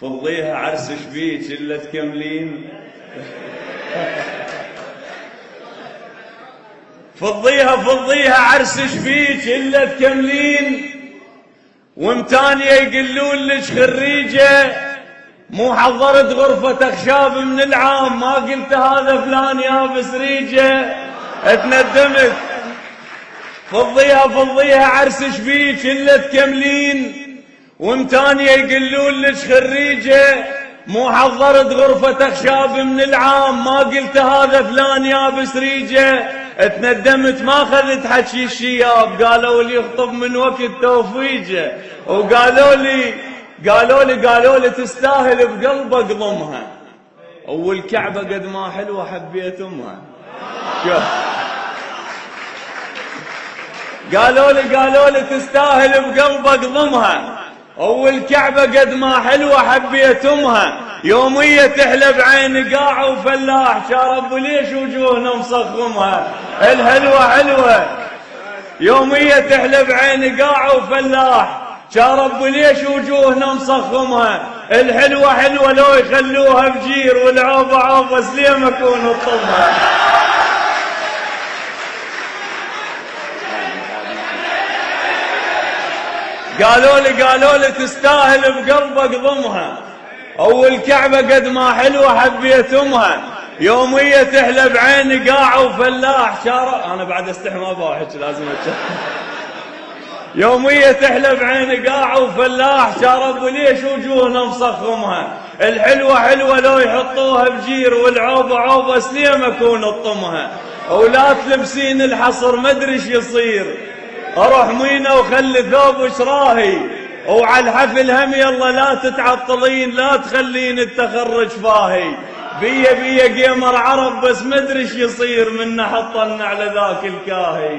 فضيها عرس شبيك الا تكملين. فضيها عرس شبيك الا تكملين. ومتانية يقولون لك خريجة مو حضرت غرفة اخشاب من العام، ما قلت هذا فلان يابس ريجة. اتندمت. فضيها عرس شبيك الا تكملين. ومتانية يقولون لك خريجة مو حضرت غرفة اخشاب من العام، ما قلت هذا فلان يابس ريجة. اتندمت ما اخذت حكي الشياب، قالوا لي اخطب من وقت توفيجه، وقالوا لي تستاهل بقلبك ضمها، والكعبة قد ما حلوة حبيت امها. شوف قالوا لي تستاهل بقلبك ضمها، والكعبة قد ما حلوة حبيت امها. يومية تحلى بعين قاع وفلاح، شارب ليش وجوهنا مصخمها. الحلوة حلوة. يومية تحلى بعين قاع وفلاح، شارب ليش وجوهنا مصخمها. الحلوة حلوة لو يخلوها بجير، والعوبة عوبة سليم اكون الطمها. قالوا لي تستاهل بقلبك ضمها، والكعبة قد ما حلوة حبيت امها. يومية تحلى بعين قاع وفلاح، انا بعد استحي ما بحكي لازم اتشهر. يومية تحلى بعين قاع وفلاح، شارب ليش وجوهنا مصخمها. الحلوة حلوة لو يحطوها بجير، والعوبة عوبة سليم اكون الطمها. ولا تلبسين الحصر مدري ايش يصير، اروح مينا وخلي ثوب شراهي. وعلى الحفل هم يلا لا تتعطلين، لا تخلين التخرج فاهي. بيا قيمر عرب بس مدري ايش يصير، من حطلنا على ذاك الكاهي.